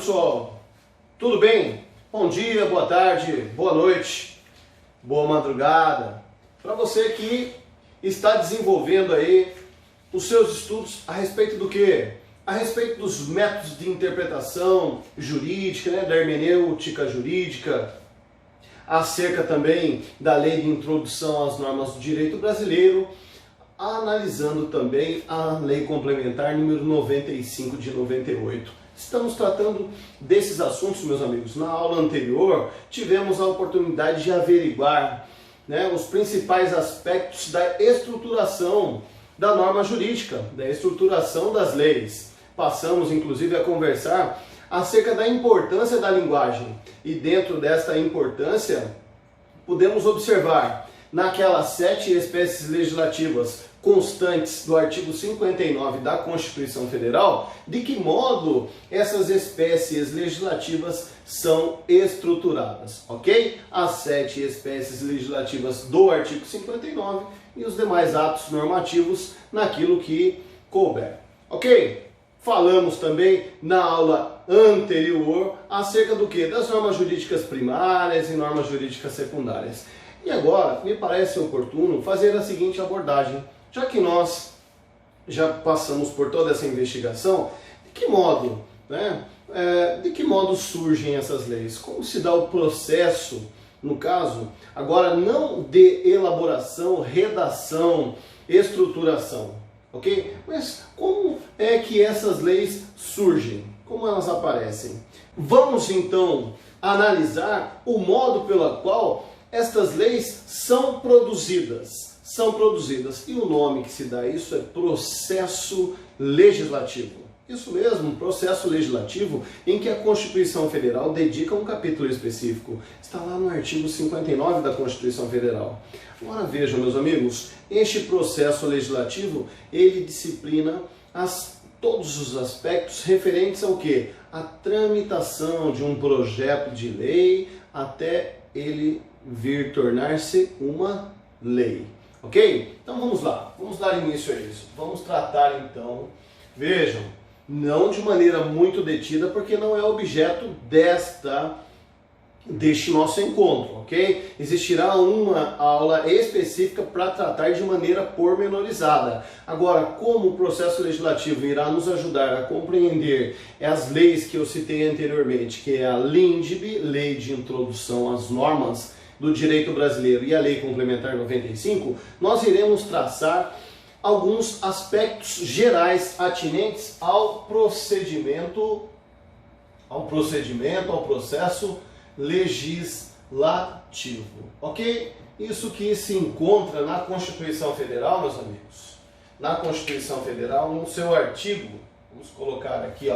pessoal, tudo bem? Bom dia, boa tarde, boa noite, boa madrugada para você que está desenvolvendo aí os seus estudos a respeito do quê? A respeito dos métodos de interpretação jurídica, da hermenêutica jurídica, acerca também da lei de introdução às normas do direito brasileiro, analisando também a lei complementar número 95 de 98. Estamos tratando desses assuntos, meus amigos. Na aula anterior, tivemos a oportunidade de averiguar os principais aspectos da estruturação da norma jurídica, da estruturação das leis. Passamos, inclusive, a conversar acerca da importância da linguagem. E dentro desta importância, podemos observar naquelas 7 espécies legislativas constantes do artigo 59 da Constituição Federal, de que modo essas espécies legislativas são estruturadas, ok? As 7 espécies legislativas do artigo 59 e os demais atos normativos naquilo que couber, ok? Falamos também na aula anterior acerca do que? Das normas jurídicas primárias e normas jurídicas secundárias. E agora, me parece oportuno fazer a seguinte abordagem. Já que nós já passamos por toda essa investigação, de que modo surgem essas leis? Como se dá o processo, no caso, agora não de elaboração, redação, estruturação, ok? Mas como é que essas leis surgem? Como elas aparecem? Vamos então analisar o modo pelo qual estas leis são produzidas. E o nome que se dá a isso é processo legislativo. Isso mesmo, processo legislativo em que a Constituição Federal dedica um capítulo específico. Está lá no artigo 59 da Constituição Federal. Agora vejam, meus amigos, este processo legislativo, ele disciplina todos os aspectos referentes ao quê? A tramitação de um projeto de lei até ele vir tornar-se uma lei. Ok? Então vamos lá, vamos dar início a isso. Vamos tratar então, vejam, não de maneira muito detida, porque não é objeto deste nosso encontro, ok? Existirá uma aula específica para tratar de maneira pormenorizada. Agora, como o processo legislativo irá nos ajudar a compreender as leis que eu citei anteriormente, que é a LINDB, Lei de Introdução às Normas do Direito Brasileiro, e a Lei Complementar 95, nós iremos traçar alguns aspectos gerais atinentes ao processo legislativo, ok? Isso que se encontra na Constituição Federal, meus amigos. Na Constituição Federal, no seu artigo, vamos colocar aqui,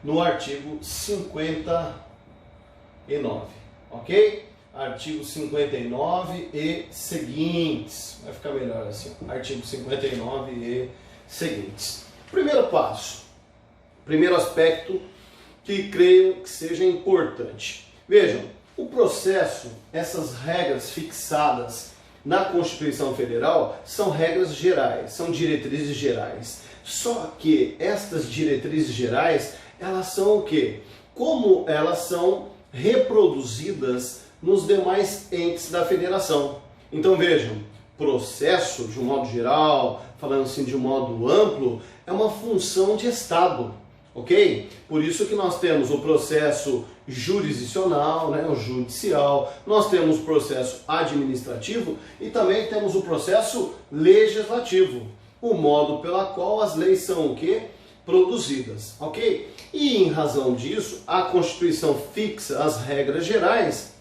no artigo 59, ok? Artigo 59 e seguintes. Vai ficar melhor assim. Artigo 59 e seguintes. Primeiro passo. Primeiro aspecto que creio que seja importante. Vejam, o processo, essas regras fixadas na Constituição Federal são regras gerais, são diretrizes gerais. Só que estas diretrizes gerais, elas são o quê? Como elas são reproduzidas nos demais entes da federação. Então vejam, processo, de um modo geral, falando assim de um modo amplo, é uma função de Estado, ok? Por isso que nós temos o processo jurisdicional, o judicial, nós temos o processo administrativo e também temos o processo legislativo, o modo pela qual as leis são o quê? Produzidas, ok? E em razão disso, a Constituição fixa as regras gerais,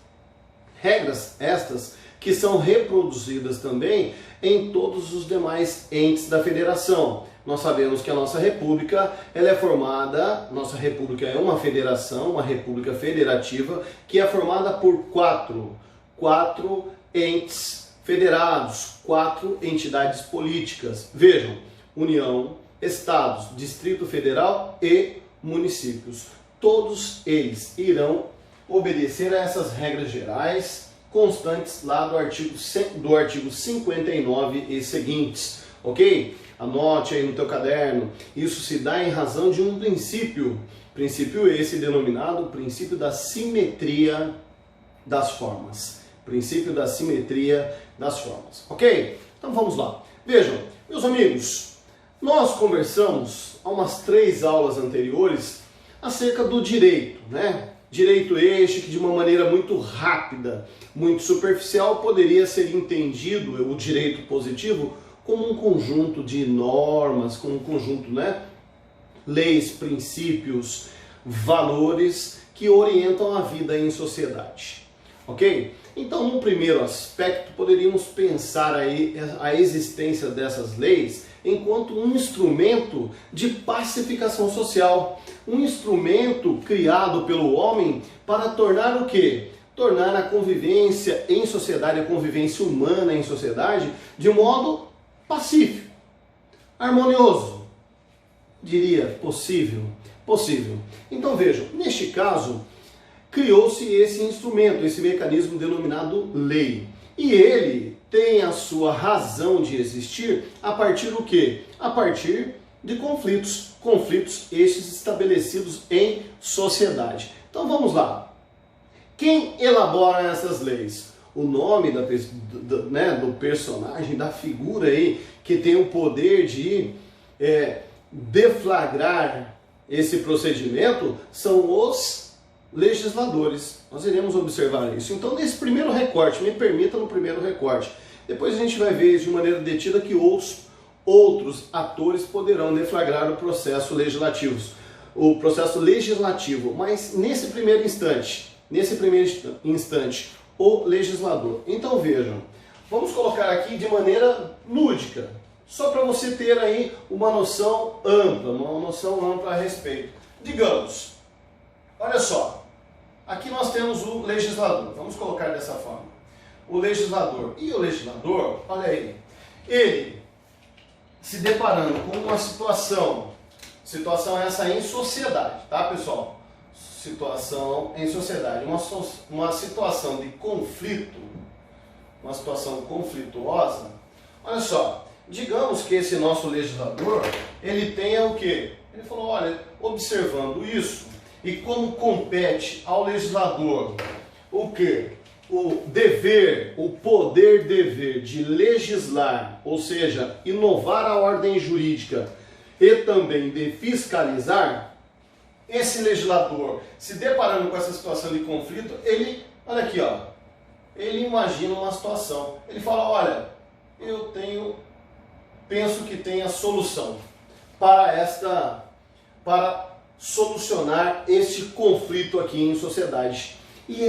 regras estas que são reproduzidas também em todos os demais entes da federação. Nós sabemos que a nossa república, ela é formada, nossa república é uma federação, uma república federativa, que é formada por quatro entes federados, 4 entidades políticas. Vejam, União, Estados, Distrito Federal e municípios. Todos eles irão obedecer a essas regras gerais constantes lá do artigo 59 e seguintes. ok? Anote aí no teu caderno. Isso se dá em razão de um princípio. Princípio esse denominado princípio da simetria das formas. Princípio da simetria das formas, ok? Então vamos lá. Vejam, meus amigos, nós conversamos há umas 3 aulas anteriores acerca do direito, né? Direito este que de uma maneira muito rápida, muito superficial, poderia ser entendido, o direito positivo, como um conjunto de normas, como um conjunto, né? Leis, princípios, valores que orientam a vida em sociedade, ok? Então, no primeiro aspecto, poderíamos pensar aí a existência dessas leis enquanto um instrumento de pacificação social, um instrumento criado pelo homem para tornar o quê? Tornar a convivência em sociedade, a convivência humana em sociedade, de modo pacífico, harmonioso, diria possível. Então vejam, neste caso, criou-se esse instrumento, esse mecanismo denominado lei. E ele tem a sua razão de existir a partir do quê? A partir de conflitos. Conflitos estes estabelecidos em sociedade. Então vamos lá. Quem elabora essas leis? O nome do personagem, da figura aí, que tem o poder de deflagrar esse procedimento, são os legisladores. Nós iremos observar isso. Então, nesse primeiro recorte, me permita no primeiro recorte. Depois a gente vai ver de maneira detida que outros atores poderão deflagrar o processo legislativo. Mas nesse primeiro instante, o legislador. Então vejam, vamos colocar aqui de maneira lúdica, só para você ter aí uma noção ampla a respeito. Digamos, olha só, aqui nós temos o legislador, vamos colocar dessa forma. O legislador. E o legislador, olha aí, ele se deparando com uma situação essa em sociedade, tá pessoal? Situação em sociedade, uma situação de conflito, uma situação conflituosa. Olha só, digamos que esse nosso legislador, ele tenha o quê? Ele falou, olha, observando isso, e como compete ao legislador o quê? O poder-dever de legislar, ou seja, inovar a ordem jurídica e também de fiscalizar, esse legislador, se deparando com essa situação de conflito, ele, olha aqui, ó, ele imagina uma situação. Ele fala, olha, penso que tem a solução para solucionar este conflito aqui em sociedade. E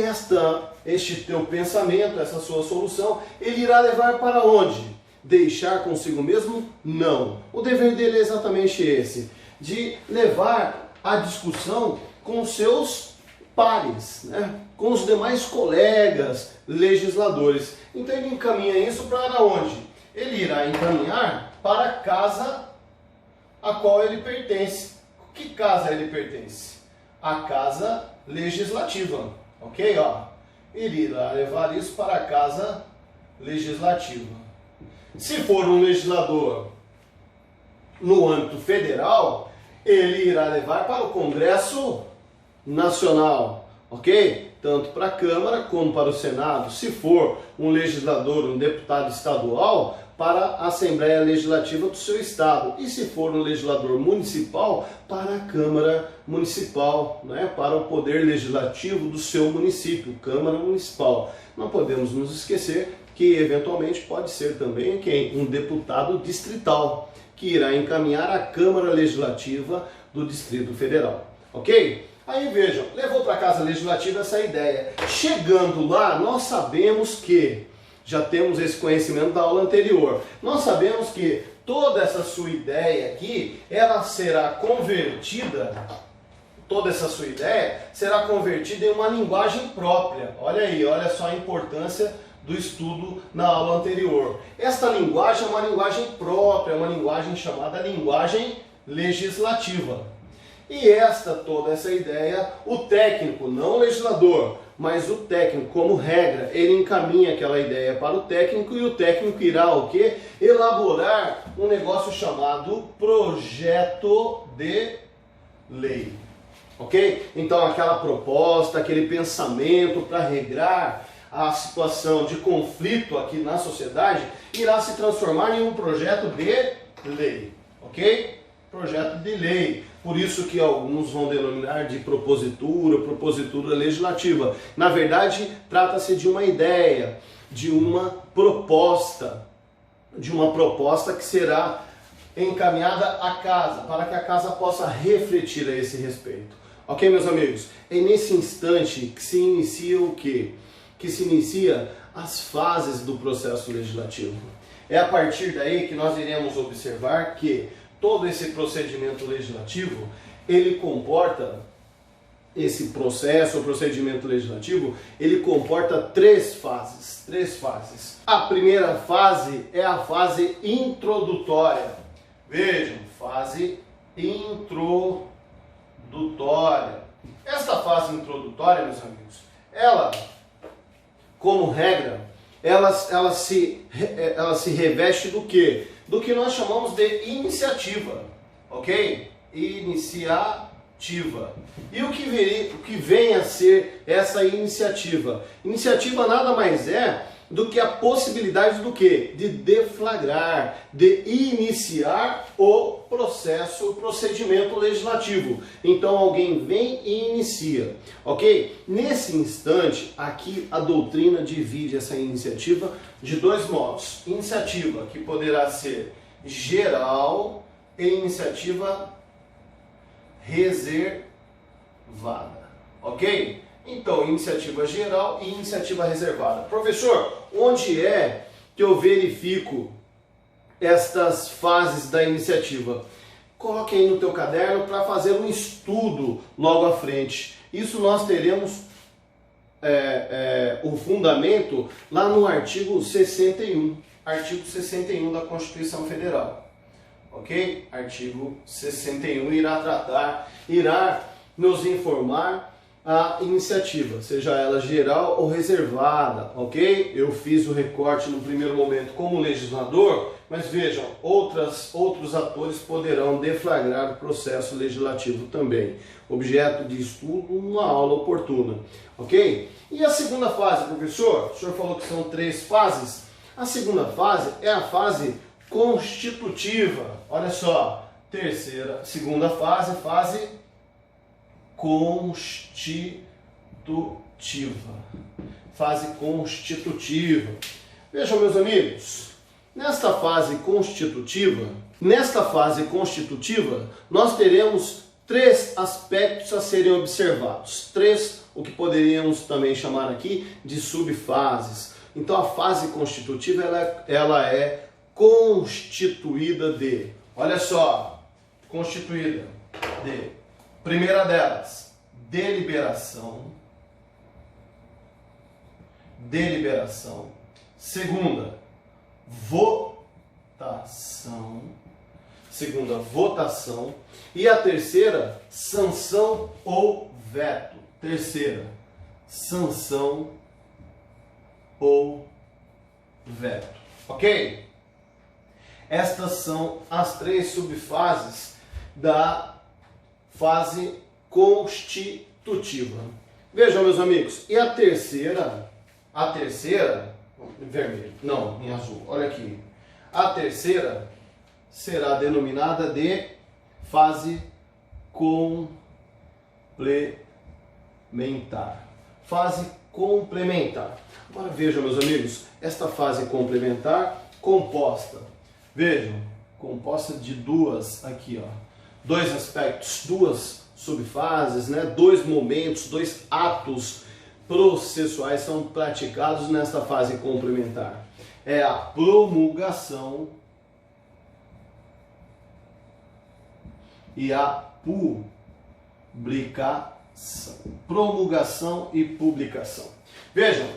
este teu pensamento, essa sua solução, ele irá levar para onde? Deixar consigo mesmo? Não. O dever dele é exatamente esse, de levar a discussão com seus pares, né? Com os demais colegas legisladores. Então ele encaminha isso para onde? Ele irá encaminhar para a casa a qual ele pertence. Que casa ele pertence? A casa legislativa, ok? Ó, ele irá levar isso para a casa legislativa. Se for um legislador no âmbito federal, ele irá levar para o Congresso Nacional, ok? Tanto para a Câmara como para o Senado. Se for um legislador, um deputado estadual, para a Assembleia Legislativa do seu estado. E se for um legislador municipal, para a Câmara Municipal, né? Para o Poder Legislativo do seu município, Câmara Municipal. Não podemos nos esquecer que eventualmente pode ser também quem? Um deputado distrital, que irá encaminhar à Câmara Legislativa do Distrito Federal, ok? Aí vejam, levou para a Casa Legislativa essa ideia. Chegando lá, nós sabemos que, já temos esse conhecimento da aula anterior, nós sabemos que toda essa sua ideia aqui, ela será convertida, toda essa sua ideia será convertida em uma linguagem própria. Olha aí, olha só a importância do estudo na aula anterior. Esta linguagem é uma linguagem própria, é uma linguagem chamada linguagem legislativa. E toda essa ideia, o técnico, não o legislador, mas o técnico, como regra, ele encaminha aquela ideia para o técnico e o técnico irá o quê? Elaborar um negócio chamado projeto de lei. Ok? Então aquela proposta, aquele pensamento para regrar a situação de conflito aqui na sociedade irá se transformar em um projeto de lei. Ok? Projeto de lei. Por isso que alguns vão denominar de propositura legislativa. Na verdade, trata-se de uma ideia, de uma proposta que será encaminhada à casa, para que a casa possa refletir a esse respeito. Ok, meus amigos? É nesse instante que se inicia o quê? Que se inicia as fases do processo legislativo. É a partir daí que nós iremos observar que todo esse procedimento legislativo, ele comporta, esse processo, o procedimento legislativo, ele comporta três fases. A primeira fase é a fase introdutória. Vejam, fase introdutória. Esta fase introdutória, meus amigos, ela, como regra, ela se reveste do quê? Do que nós chamamos de iniciativa, ok? Iniciativa. E o que vem a ser essa iniciativa? Iniciativa nada mais é do que a possibilidade do quê? De deflagrar, de iniciar o procedimento legislativo. Então alguém vem e inicia, ok? Nesse instante, aqui a doutrina divide essa iniciativa de dois modos. Iniciativa que poderá ser geral e iniciativa reservada, ok? Então, iniciativa geral e iniciativa reservada. Professor, onde é que eu verifico estas fases da iniciativa? Coloque aí no teu caderno para fazer um estudo logo à frente. Isso nós teremos o fundamento lá no artigo 61. Artigo 61 da Constituição Federal. Ok? Artigo 61 irá nos informar a iniciativa, seja ela geral ou reservada, ok? Eu fiz o recorte no primeiro momento como legislador, mas vejam, outros atores poderão deflagrar o processo legislativo também. Objeto de estudo, uma aula oportuna, ok? E a segunda fase, professor? O senhor falou que são três fases. A segunda fase é a fase constitutiva. Olha só, segunda fase, fase constitutiva. Fase constitutiva. Vejam, meus amigos, nesta fase constitutiva, nós teremos três aspectos a serem observados. O que poderíamos também chamar aqui de subfases. Então a fase constitutiva ela é constituída de, olha só, constituída de, primeira delas, deliberação. Segunda, votação. E a terceira, sanção ou veto. Sanção ou veto. Ok? Estas são as três subfases da fase constitutiva. Vejam, meus amigos, e a terceira, em vermelho, não, em azul, olha aqui. A terceira será denominada de fase complementar. Fase complementar. Agora vejam, meus amigos, esta fase complementar composta de duas aqui, ó, dois aspectos, duas subfases, né? Dois momentos, dois atos processuais são praticados nesta fase complementar. É a promulgação e a publicação. Promulgação e publicação. Vejam,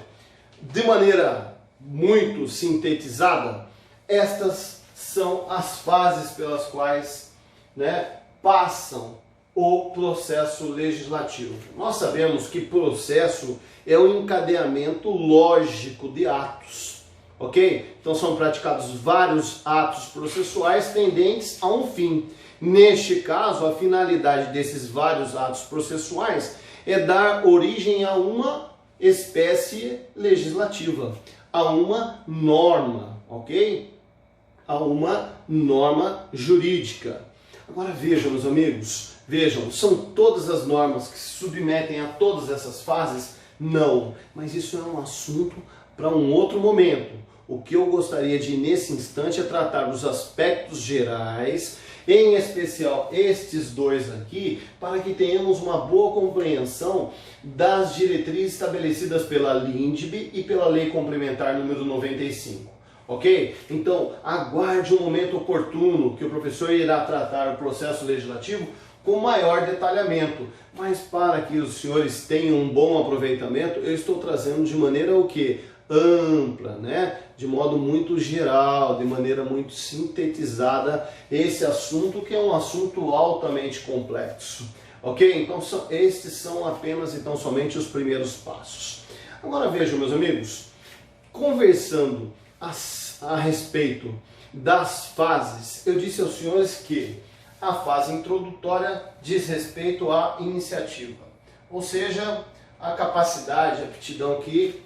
de maneira muito sintetizada, estas são as fases pelas quais, né, passam o processo legislativo. Nós sabemos que processo é um encadeamento lógico de atos, ok? Então são praticados vários atos processuais tendentes a um fim. Neste caso, a finalidade desses vários atos processuais é dar origem a uma espécie legislativa, a uma norma, ok? A uma norma jurídica. Agora vejam, meus amigos, vejam, são todas as normas que se submetem a todas essas fases? Não, mas isso é um assunto para um outro momento. O que eu gostaria de, nesse instante, é tratar dos aspectos gerais, em especial estes dois aqui, para que tenhamos uma boa compreensão das diretrizes estabelecidas pela LINDB e pela Lei Complementar número 95. Ok? Então, aguarde um momento oportuno que o professor irá tratar o processo legislativo com maior detalhamento. Mas para que os senhores tenham um bom aproveitamento, eu estou trazendo de maneira o quê? Ampla, né? De modo muito geral, de maneira muito sintetizada, esse assunto que é um assunto altamente complexo. Ok? Então, estes são apenas, então, somente os primeiros passos. Agora vejam, meus amigos, conversando a respeito das fases, eu disse aos senhores que a fase introdutória diz respeito à iniciativa, ou seja, a capacidade, a aptidão que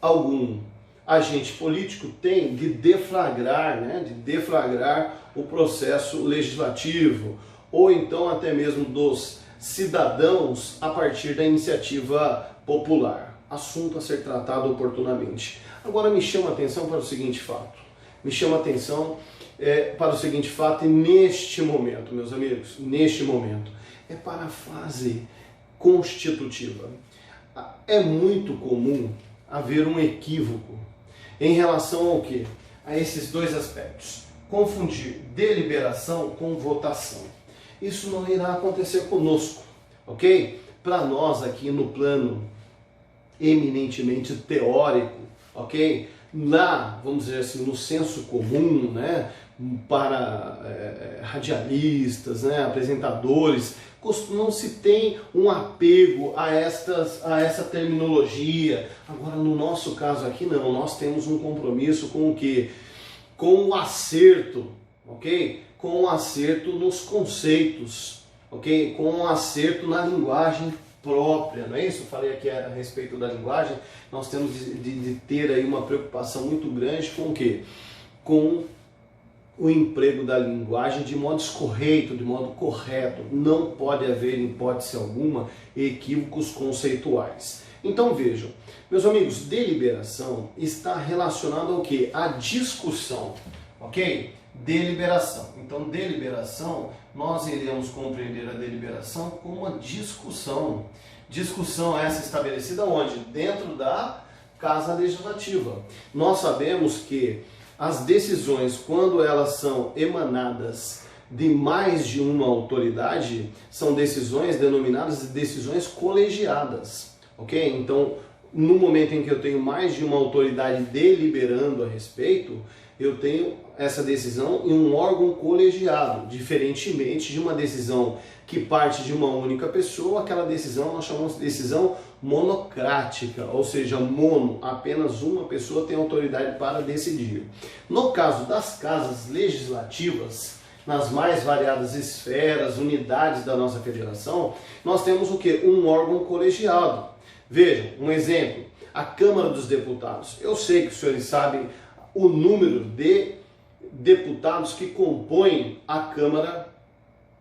algum agente político tem de deflagrar, né, de deflagrar o processo legislativo, ou então até mesmo dos cidadãos a partir da iniciativa popular. Assunto a ser tratado oportunamente. Agora me chama a atenção para o seguinte fato. Me chama a atenção para o seguinte fato, e neste momento, meus amigos, neste momento, é para a fase constitutiva. É muito comum haver um equívoco em relação ao quê? A esses dois aspectos. Confundir deliberação com votação. Isso não irá acontecer conosco, ok? Para nós aqui no plano eminentemente teórico, ok? Lá, vamos dizer assim, no senso comum, né? Para radialistas, né? Apresentadores, não se tem um apego a essa terminologia. Agora, no nosso caso aqui, não. Nós temos um compromisso com o quê? Com o acerto, ok? Com o acerto nos conceitos, ok? Com o acerto na linguagem própria, não é isso? Eu falei aqui a respeito da linguagem. Nós temos de ter aí uma preocupação muito grande com o quê? Com o emprego da linguagem de modo escorreito, de modo correto. Não pode haver, em hipótese alguma, equívocos conceituais. Então vejam, meus amigos, deliberação está relacionado ao quê? À discussão, ok? Deliberação. Então, deliberação, nós iremos compreender a deliberação como uma discussão. Discussão essa estabelecida onde? Dentro da Casa Legislativa. Nós sabemos que as decisões, quando elas são emanadas de mais de uma autoridade, são decisões denominadas de decisões colegiadas, ok? Então, no momento em que eu tenho mais de uma autoridade deliberando a respeito, eu tenho essa decisão em um órgão colegiado, diferentemente de uma decisão que parte de uma única pessoa. Aquela decisão nós chamamos de decisão monocrática, ou seja, mono, apenas uma pessoa tem autoridade para decidir. No caso das casas legislativas, nas mais variadas esferas, unidades da nossa federação, nós temos o quê? Um órgão colegiado. Vejam, um exemplo, a Câmara dos Deputados. Eu sei que os senhores sabem o número de deputados que compõem a Câmara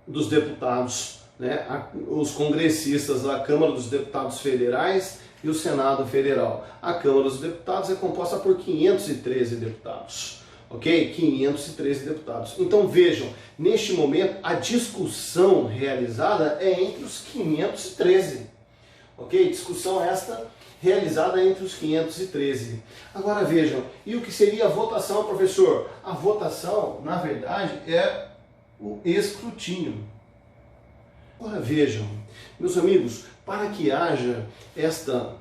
dos Deputados, né? Os congressistas da Câmara dos Deputados Federais e o Senado Federal. A Câmara dos Deputados é composta por 513 deputados, ok? 513 deputados. Então vejam, neste momento a discussão realizada é entre os 513, ok? Discussão esta realizada entre os 513. Agora vejam, e o que seria a votação, professor? A votação, na verdade, é o escrutínio. Agora vejam, meus amigos, para que haja esta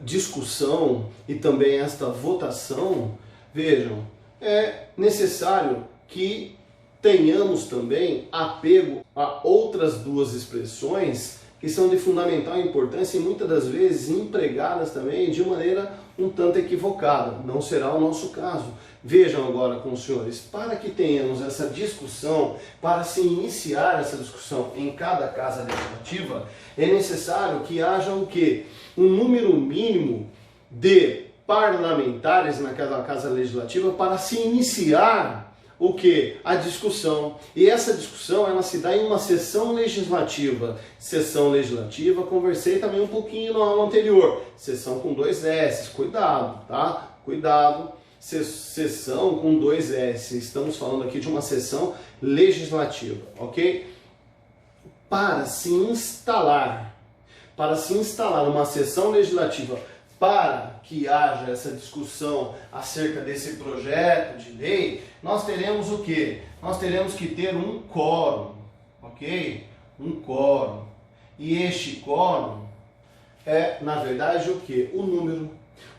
discussão e também esta votação, vejam, é necessário que tenhamos também apego a outras duas expressões que são de fundamental importância e muitas das vezes empregadas também de maneira um tanto equivocada. Não será o nosso caso. Vejam agora com os senhores, para que tenhamos essa discussão, para se iniciar essa discussão em cada casa legislativa, é necessário que haja o quê? Um número mínimo de parlamentares naquela casa legislativa para se iniciar o que? A discussão. E essa discussão ela se dá em uma sessão legislativa. Sessão legislativa, conversei também um pouquinho no aula anterior. Sessão com 2 S, cuidado, tá? Cuidado. Sessão com 2 S. Estamos falando aqui de uma sessão legislativa, ok? Para se instalar uma sessão legislativa para que haja essa discussão acerca desse projeto de lei, nós teremos o quê? Nós teremos que ter um quórum, ok? Um quórum. E este quórum é, na verdade, o quê? O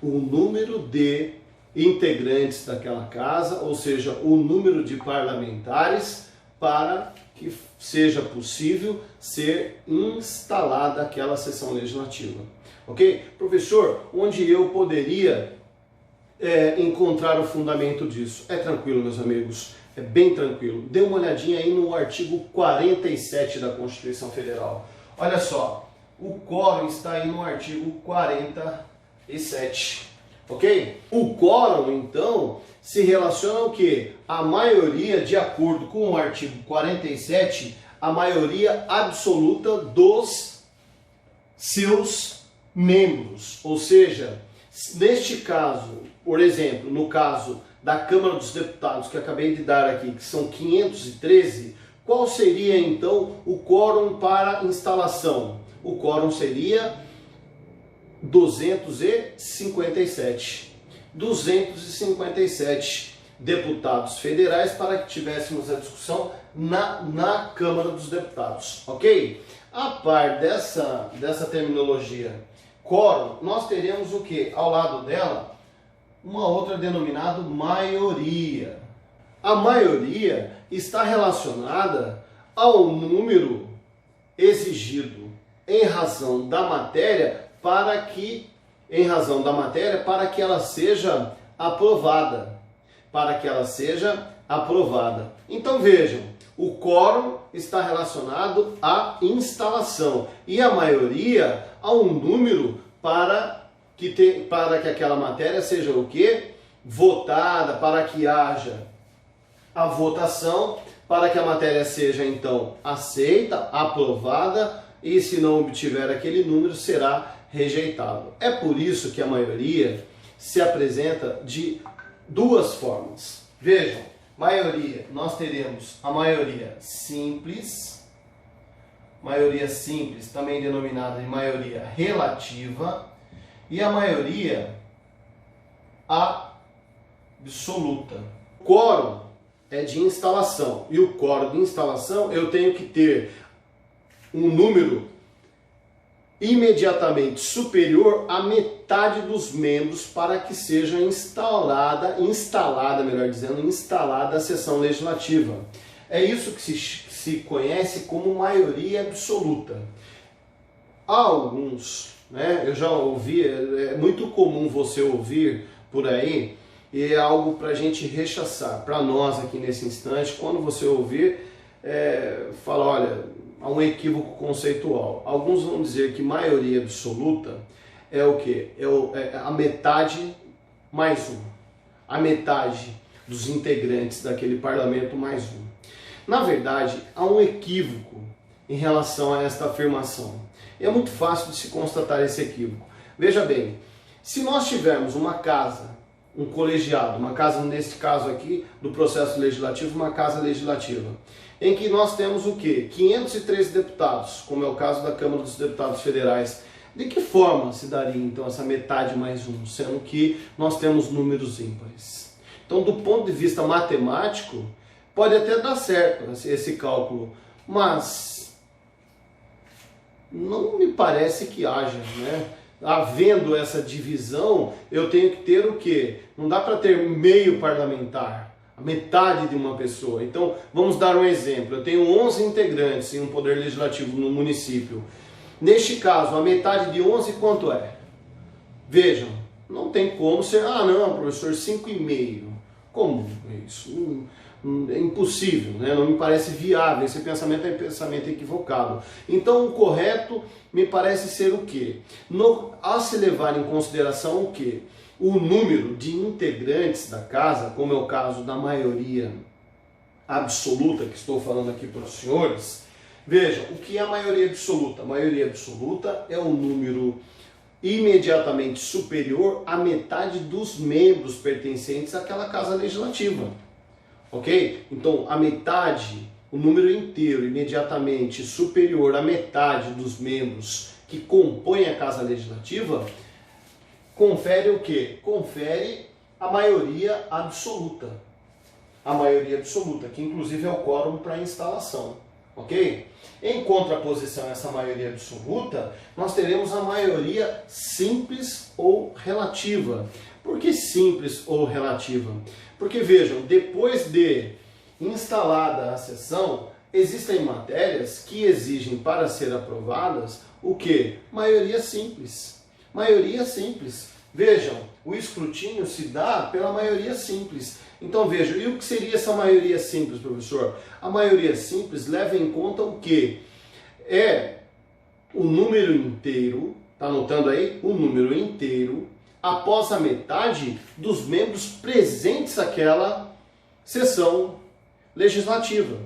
número de integrantes daquela casa, ou seja, o número de parlamentares para que seja possível ser instalada aquela sessão legislativa. Ok? Professor, onde eu poderia encontrar o fundamento disso? É tranquilo, meus amigos, é bem tranquilo. Dê uma olhadinha aí no artigo 47 da Constituição Federal. Olha só, o quórum está aí no artigo 47, ok? O quórum, então, se relaciona ao quê? A maioria, de acordo com o artigo 47, a maioria absoluta dos seus membros, ou seja, neste caso, por exemplo, no caso da Câmara dos Deputados que acabei de dar aqui, que são 513, qual seria então o quórum para instalação? O quórum seria 257. 257 deputados federais para que tivéssemos a discussão na Câmara dos Deputados, ok? A par dessa terminologia quórum, nós teremos o que? Ao lado dela, uma outra denominada maioria. A maioria está relacionada ao número exigido em razão da matéria para que ela seja aprovada. Então vejam, o quórum está relacionado à instalação e a maioria a um número para que aquela matéria seja o quê? Votada, para que haja a votação, para que a matéria seja então aceita, aprovada e se não obtiver aquele número será rejeitado. É por isso que a maioria se apresenta de duas formas. Vejam, maioria, nós teremos a maioria simples, também denominada de maioria relativa, e a maioria absoluta. O quórum é de instalação, e o quórum de instalação eu tenho que ter um número imediatamente superior à metade dos membros para que seja instalada a sessão legislativa. É isso que se conhece como maioria absoluta. Há alguns, eu já ouvi, é muito comum você ouvir por aí, e é algo para a gente rechaçar, para nós aqui nesse instante, quando você ouvir, fala, olha, há um equívoco conceitual. Alguns vão dizer que maioria absoluta é o quê? É a metade mais um. A metade dos integrantes daquele parlamento mais um. Na verdade, há um equívoco em relação a esta afirmação. É muito fácil de se constatar esse equívoco. Veja bem, se nós tivermos uma casa, um colegiado, uma casa, nesse caso aqui, do processo legislativo, uma casa legislativa, em que nós temos o quê? 513 deputados, como é o caso da Câmara dos Deputados Federais. De que forma se daria então essa metade mais um, sendo que nós temos números ímpares? Então, do ponto de vista matemático, pode até dar certo esse cálculo, mas não me parece que haja, Havendo essa divisão, eu tenho que ter o quê? Não dá para ter meio parlamentar. a metade de uma pessoa. Então, vamos dar um exemplo. Eu tenho 11 integrantes em um poder legislativo no município. Neste caso, a metade de 11 quanto é? Vejam, não tem como ser, não, professor, 5,5. Como isso? É impossível, né? Não me parece viável, esse pensamento é um pensamento equivocado. Então o correto me parece ser o quê? A se levar em consideração o quê? O número de integrantes da casa, como é o caso da maioria absoluta, que estou falando aqui para os senhores. Vejam, o que é a maioria absoluta? A maioria absoluta é o número imediatamente superior à metade dos membros pertencentes àquela casa legislativa. Ok? Então, a metade, o número inteiro imediatamente superior à metade dos membros que compõem a casa legislativa, confere o quê? Confere a maioria absoluta. A maioria absoluta, que inclusive é o quórum para instalação. Ok? Em contraposição a essa maioria absoluta, nós teremos a maioria simples ou relativa. Por que simples ou relativa? Porque vejam, depois de instalada a sessão, existem matérias que exigem para ser aprovadas o quê? Maioria simples. Maioria simples. Vejam, o escrutínio se dá pela maioria simples. Então vejam, e o que seria essa maioria simples, professor? A maioria simples leva em conta o quê? É o número inteiro, tá anotando aí? O número inteiro após a metade dos membros presentes àquela sessão legislativa.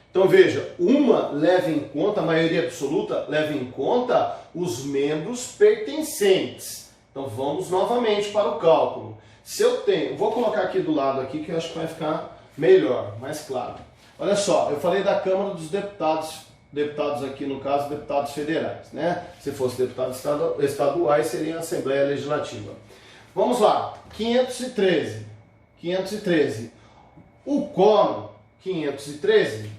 Então veja, uma leva em conta, a maioria absoluta leva em conta os membros pertencentes. Então vamos novamente para o cálculo. Se eu tenho, vou colocar aqui do lado aqui que eu acho que vai ficar melhor, mais claro. Olha só, eu falei da Câmara dos Deputados aqui no caso, deputados federais, né? Se fosse deputados estaduais, seria a Assembleia Legislativa. Vamos lá, 513. O quórum 513,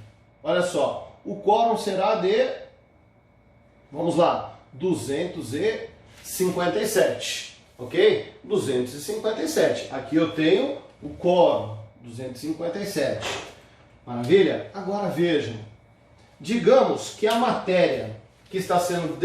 olha só, o quórum será de, vamos lá, 257, ok? 257. Aqui eu tenho o quórum, 257. Maravilha? Agora vejam. Digamos que a matéria que está sendo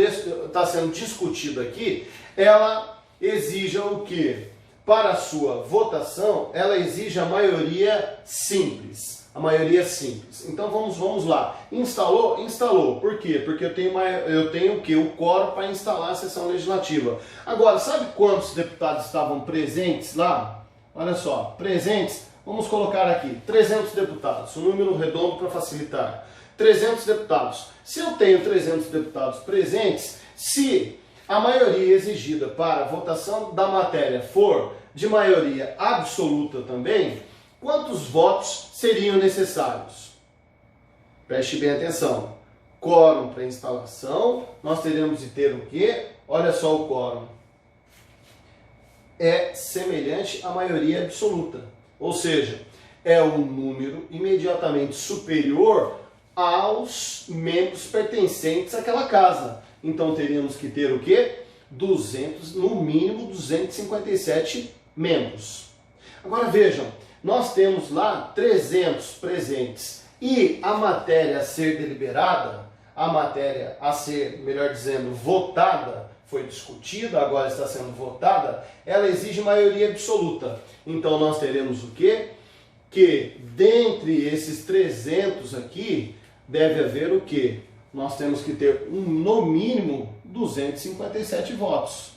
discutida aqui, ela exija o quê? Para a sua votação, ela exige a maioria simples. A maioria simples. Então vamos lá. Instalou? Instalou. Por quê? Porque eu tenho o quê? O quórum para instalar a sessão legislativa. Agora, sabe quantos deputados estavam presentes lá? Olha só, presentes, vamos colocar aqui, 300 deputados, um número redondo para facilitar. 300 deputados. Se eu tenho 300 deputados presentes, se a maioria exigida para a votação da matéria for de maioria absoluta também, quantos votos seriam necessários? Preste bem atenção. Quórum para instalação, nós teremos de ter o quê? Olha só o quórum. É semelhante à maioria absoluta. Ou seja, é um número imediatamente superior aos membros pertencentes àquela casa. Então teríamos que ter o quê? 200, no mínimo 257 membros. Agora vejam, nós temos lá 300 presentes e a matéria a ser deliberada, a matéria a ser, melhor dizendo, votada, foi discutida, agora está sendo votada, ela exige maioria absoluta. Então nós teremos o quê? Que dentre esses 300 aqui, deve haver o quê? Nós temos que ter no mínimo 257 votos.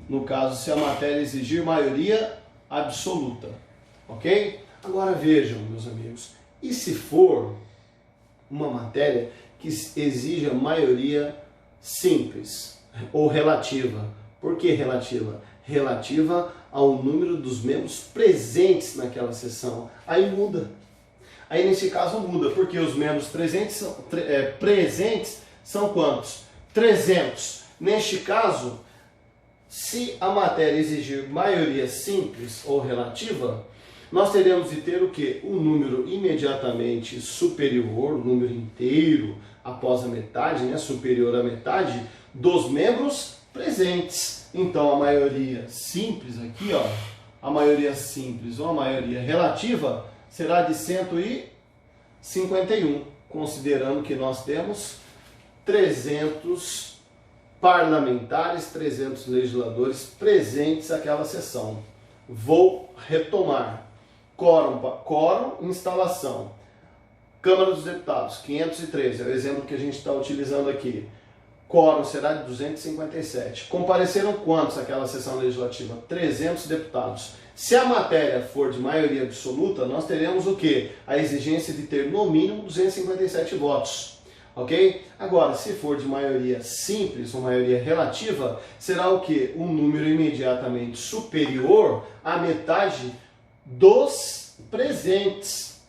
No caso, se a matéria exigir maioria absoluta. Ok? Agora vejam, meus amigos, e se for uma matéria que exija maioria simples ou relativa? Por que relativa? Relativa ao número dos membros presentes naquela sessão. Aí muda. Aí nesse caso muda, porque os membros presentes são quantos? 300. Neste caso, se a matéria exigir maioria simples ou relativa, nós teremos de ter o quê? Um número imediatamente superior, o número inteiro após a metade, né, superior à metade, dos membros presentes. Então a maioria simples aqui, ó, a maioria simples ou a maioria relativa, será de 151, considerando que nós temos 300 parlamentares, 300 legisladores presentes naquela sessão. Vou retomar. Quórum, instalação. Câmara dos Deputados, 513, é o exemplo que a gente está utilizando aqui. Quórum será de 257. Compareceram quantos àquela sessão legislativa? 300 deputados. Se a matéria for de maioria absoluta, nós teremos o quê? A exigência de ter no mínimo 257 votos. Ok? Agora, se for de maioria simples ou maioria relativa, será o quê? Um número imediatamente superior à metade dos presentes,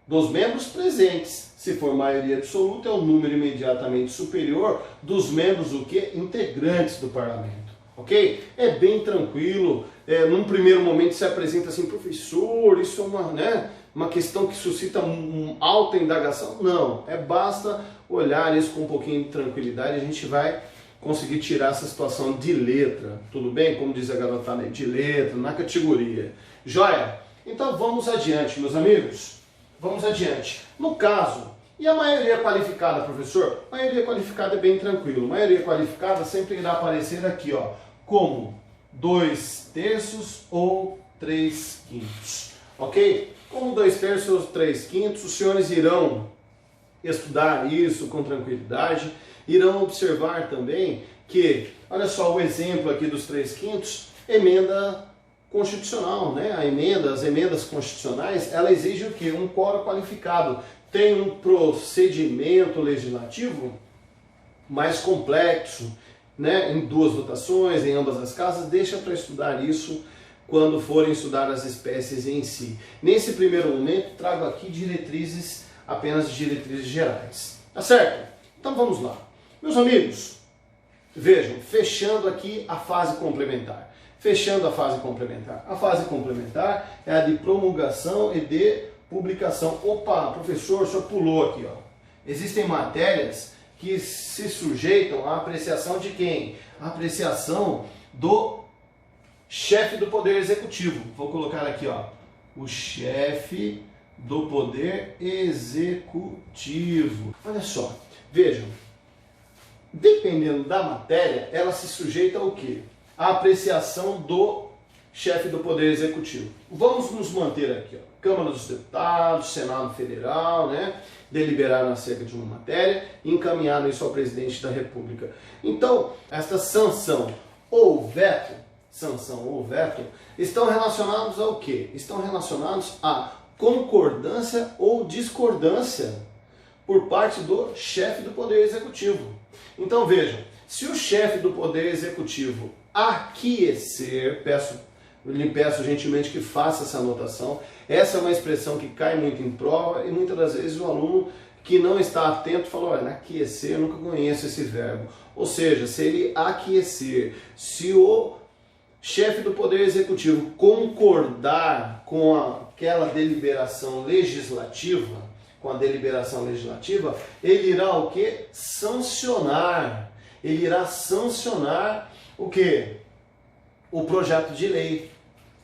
dos membros presentes. Se for maioria absoluta, é o número imediatamente superior dos membros, o quê? Integrantes do parlamento. Ok? É bem tranquilo. Num primeiro momento se apresenta assim, professor, isso é uma questão que suscita alta indagação. Não, basta olhar isso com um pouquinho de tranquilidade, a gente vai conseguir tirar essa situação de letra, tudo bem? Como diz a garotada aí, de letra, na categoria. Joia? Então vamos adiante, meus amigos. Vamos adiante. No caso, e a maioria qualificada, professor? A maioria qualificada é bem tranquilo. A maioria qualificada sempre irá aparecer aqui, ó, como 2/3 ou 3/5. Ok? Como 2/3 ou 3/5, os senhores irão estudar isso com tranquilidade, irão observar também que, olha só o exemplo aqui dos 3/5, emenda constitucional, né? As emendas constitucionais, ela exige o quê? Um quórum qualificado. Tem um procedimento legislativo mais complexo, né? Em 2 votações, em ambas as casas. Deixa para estudar isso quando forem estudar as espécies em si. Nesse primeiro momento, trago aqui diretrizes, apenas diretrizes gerais. Tá certo? Então vamos lá. Meus amigos, vejam, fechando aqui a fase complementar. Fechando a fase complementar. A fase complementar é a de promulgação e de publicação. Opa, professor, o senhor pulou aqui, ó. Existem matérias que se sujeitam à apreciação de quem? A apreciação do chefe do Poder Executivo. Vou colocar aqui, ó, o chefe do Poder Executivo. Olha só, vejam, dependendo da matéria, ela se sujeita ao quê? A apreciação do chefe do Poder Executivo. Vamos nos manter aqui, ó. Câmara dos Deputados, Senado Federal, né? Deliberaram acerca de uma matéria e encaminharam isso ao presidente da República. Então, esta sanção ou veto, estão relacionados ao quê? Estão relacionados à concordância ou discordância por parte do chefe do Poder Executivo. Então vejam, se o chefe do Poder Executivo aquecer, lhe peço gentilmente que faça essa anotação. Essa é uma expressão que cai muito em prova e muitas das vezes o aluno que não está atento fala, olha, aquecer, eu nunca conheço esse verbo. Ou seja, se ele aquecer, se o chefe do Poder Executivo concordar com aquela deliberação legislativa, ele irá o quê? Sancionar. Ele irá sancionar o quê? O projeto de lei.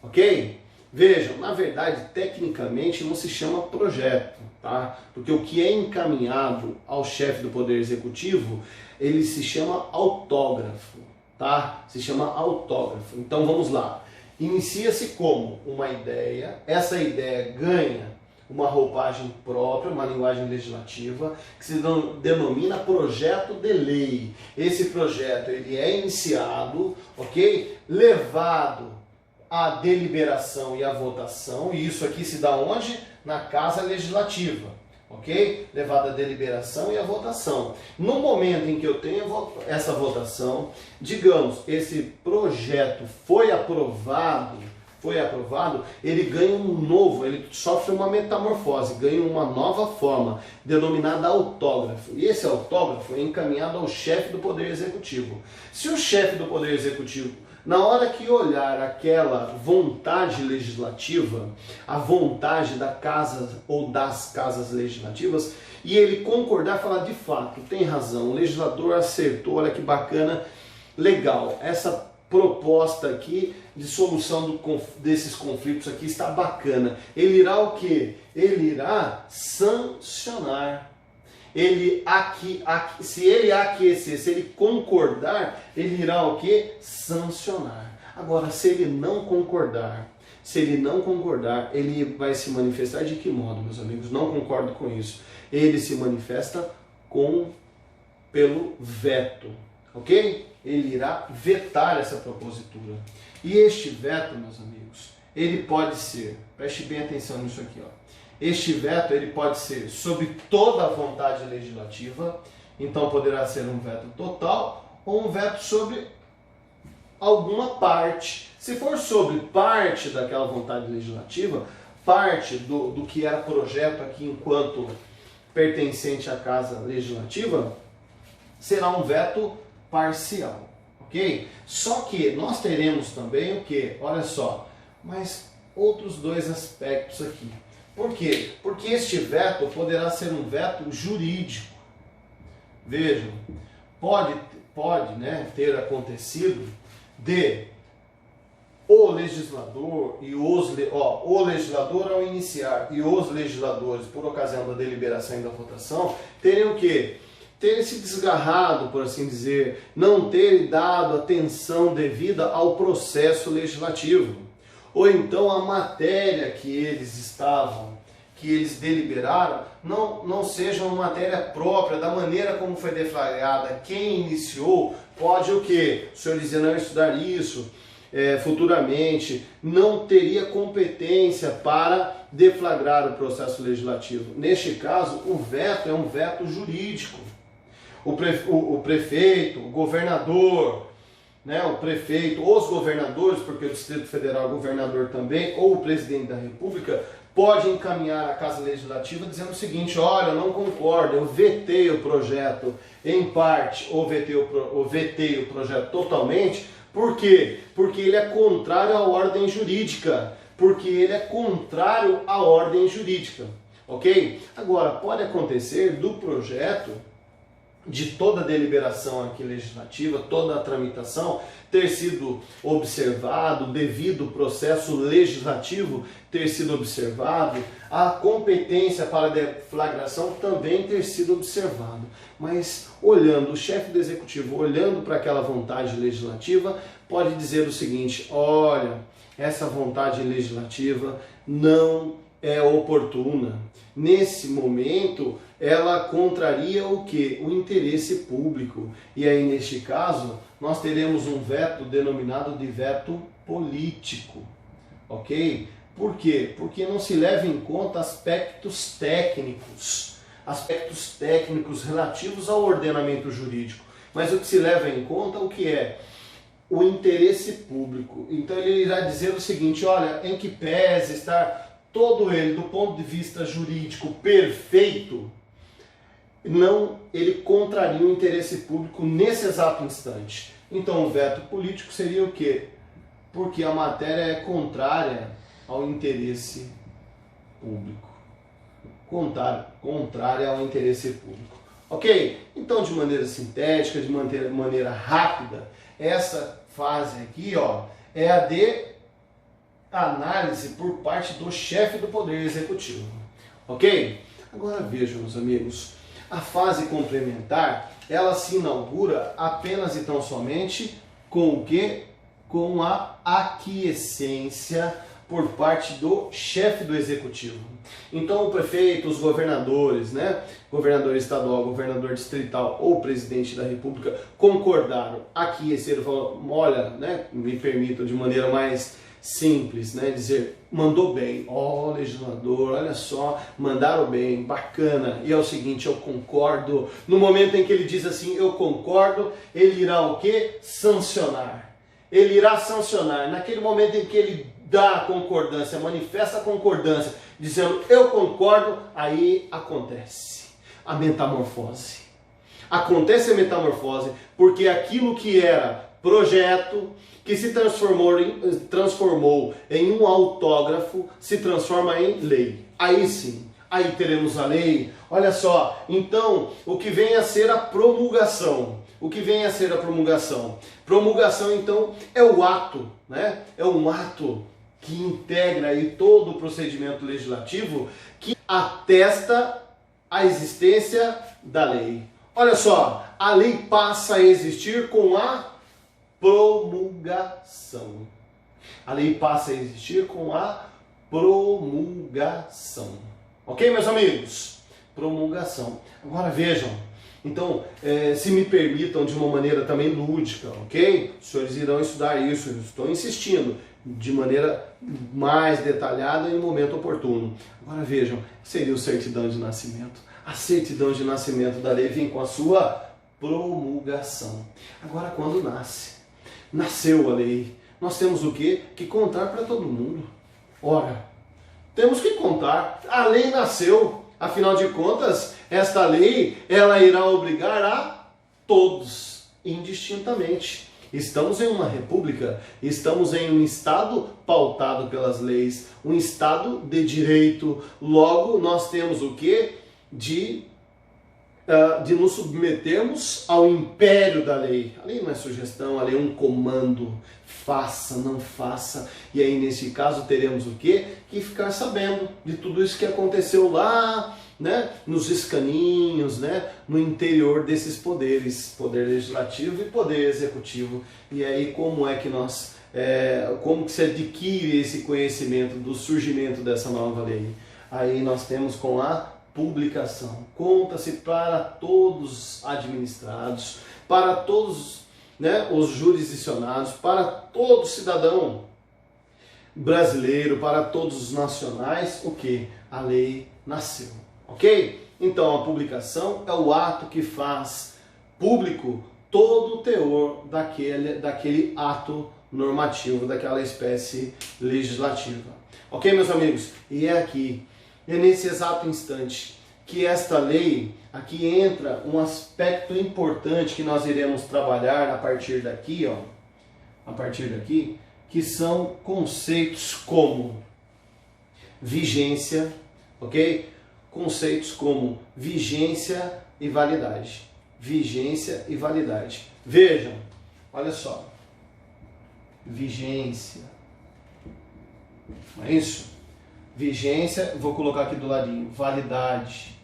Ok? Vejam, na verdade, tecnicamente não se chama projeto, tá? Porque o que é encaminhado ao chefe do Poder Executivo, ele se chama autógrafo, tá? Se chama autógrafo. Então vamos lá. Inicia-se como uma ideia, essa ideia ganha uma roupagem própria, uma linguagem legislativa, que se denomina projeto de lei. Esse projeto ele é iniciado, ok? Levado à deliberação e à votação, e isso aqui se dá onde? Na Casa Legislativa, ok? Levado à deliberação e à votação. No momento em que eu tenho essa votação, digamos, esse projeto foi aprovado, ele ganha ele sofre uma metamorfose, ganha uma nova forma, denominada autógrafo. E esse autógrafo é encaminhado ao chefe do Poder Executivo. Se o chefe do Poder Executivo, na hora que olhar aquela vontade legislativa, a vontade da casa ou das casas legislativas, e ele concordar, falar de fato, tem razão, o legislador acertou, olha que bacana, legal, essa proposta aqui de solução desses conflitos aqui está bacana. Ele irá o quê? Ele irá sancionar. Se ele aquecer, se ele concordar, ele irá o quê? Sancionar. Agora, se ele não concordar, ele vai se manifestar de que modo, meus amigos? Não concordo com isso. Ele se manifesta pelo veto, ok? Ele irá vetar essa propositura. E este veto, meus amigos, ele pode ser, preste bem atenção nisso aqui, ó. Este veto ele pode ser sobre toda a vontade legislativa, então poderá ser um veto total ou um veto sobre alguma parte. Se for sobre parte daquela vontade legislativa, parte do que era projeto aqui enquanto pertencente à Casa Legislativa, será um veto parcial, ok? Só que nós teremos também o que? Olha só, mas outros dois aspectos aqui. Por quê? Porque este veto poderá ser um veto jurídico. Vejam, pode ter acontecido de o legislador e o legislador ao iniciar e os legisladores, por ocasião da deliberação e da votação, terem o quê? Terem se desgarrado, por assim dizer, não terem dado atenção devida ao processo legislativo. Ou então a matéria que eles deliberaram, não seja uma matéria própria da maneira como foi deflagrada. Quem iniciou pode o quê? O senhor dizia, não estudar isso futuramente, não teria competência para deflagrar o processo legislativo. Neste caso, o veto é um veto jurídico. O prefeito, o governador, o prefeito, os governadores, porque o Distrito Federal é governador também, ou o presidente da República, pode encaminhar à Casa Legislativa dizendo o seguinte: olha, eu não concordo, eu vetei o projeto em parte, ou vetei o projeto totalmente. Por quê? Porque ele é contrário à ordem jurídica. Ok? Agora, pode acontecer do projeto, de toda a deliberação aqui legislativa, toda a tramitação, ter sido observado, devido ao processo legislativo ter sido observado, a competência para a deflagração também ter sido observado. Mas olhando, o chefe do executivo, olhando para aquela vontade legislativa, pode dizer o seguinte: olha, essa vontade legislativa não é oportuna. Nesse momento, ela contraria o quê? O interesse público. E aí, neste caso, nós teremos um veto denominado de veto político. Ok? Por quê? Porque não se leva em conta aspectos técnicos relativos ao ordenamento jurídico. Mas o que se leva em conta, o que é? O interesse público. Então ele irá dizer o seguinte: olha, em que pese estar todo ele, do ponto de vista jurídico, perfeito, ele contraria o interesse público nesse exato instante. Então o veto político seria o quê? Porque a matéria é contrária ao interesse público. Contrária ao interesse público. Ok? Então, de maneira sintética, de maneira rápida, essa fase aqui, ó, é a de análise por parte do chefe do Poder Executivo. Ok? Agora vejam, meus amigos, a fase complementar, ela se inaugura apenas e tão somente com o quê? Com a aquiescência por parte do chefe do Executivo. Então o prefeito, os governadores, governador estadual, governador distrital ou presidente da República concordaram, aquiesceram, falaram: olha, me permitam de maneira mais simples, dizer, mandou bem, legislador, olha só, mandaram bem, bacana. E é o seguinte: eu concordo. No momento em que ele diz assim, eu concordo, ele irá o quê? Sancionar. Ele irá sancionar. Naquele momento em que ele dá a concordância, manifesta a concordância, dizendo eu concordo, aí acontece a metamorfose. Acontece a metamorfose, porque aquilo que era projeto, que se transformou em um autógrafo, se transforma em lei. Aí sim, aí teremos a lei. Olha só, então, o que vem a ser a promulgação. o que vem a ser a promulgação? Promulgação, então, é o ato, né? É um ato que integra aí todo o procedimento legislativo que atesta a existência da lei. Olha só, a lei passa a existir com a promulgação. A lei passa a existir com a promulgação. Ok, meus amigos? Promulgação. Agora vejam, então, se me permitam de uma maneira também lúdica, ok? Os senhores irão estudar isso, eu estou insistindo, de maneira mais detalhada e no momento oportuno. Agora vejam, seria o certidão de nascimento. A certidão de nascimento da lei vem com a sua promulgação. Agora, quando nasceu a lei, nós temos o quê? Que contar para todo mundo. Ora, temos que contar. A lei nasceu, afinal de contas, esta lei, ela irá obrigar a todos, indistintamente. Estamos em uma república, estamos em um Estado pautado pelas leis, um Estado de direito. Logo, nós temos o quê? De nos submetermos ao império da lei. A lei não é sugestão, a lei é um comando. Faça, não faça. E aí, nesse caso, teremos o quê? Que ficar sabendo de tudo isso que aconteceu lá, né? Nos escaninhos, né? No interior desses poderes, poder legislativo e poder executivo. E aí, como é que nós, como que se adquire esse conhecimento do surgimento dessa nova lei? Aí nós temos com a publicação. Conta-se para todos os administrados, para todos, né, os jurisdicionados, para todo cidadão brasileiro, para todos os nacionais, o que? A lei nasceu. Ok? Então a publicação é o ato que faz público todo o teor daquele ato normativo, daquela espécie legislativa. Ok, meus amigos? E é aqui, é nesse exato instante que esta lei, aqui entra um aspecto importante que nós iremos trabalhar a partir daqui, ó, a partir daqui, que são conceitos como vigência, ok? Conceitos como vigência e validade. Vigência e validade. Vejam, olha só. Vigência. Não é isso? Vigência, vou colocar aqui do ladinho. Validade.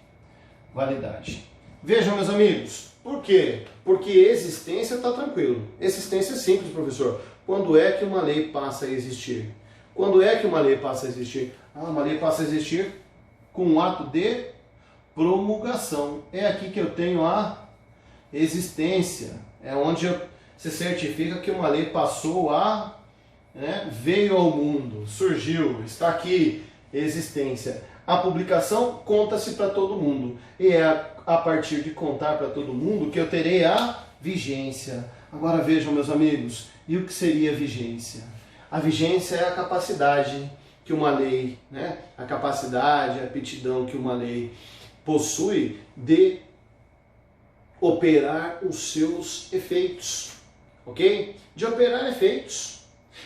Validade. Vejam, meus amigos. Por quê? Porque existência está tranquilo. Existência é simples, professor. Quando é que uma lei passa a existir? Quando é que uma lei passa a existir? Uma lei passa a existir com um ato de promulgação. É aqui que eu tenho a existência. É onde se certifica que uma lei passou a, né, veio ao mundo, surgiu, está aqui, existência. A publicação conta-se para todo mundo. E é a partir de contar para todo mundo que eu terei a vigência. Agora vejam, meus amigos, e o que seria a vigência? A vigência é a capacidade que uma lei, né, a capacidade, a aptidão que uma lei possui de operar os seus efeitos, ok? De operar efeitos.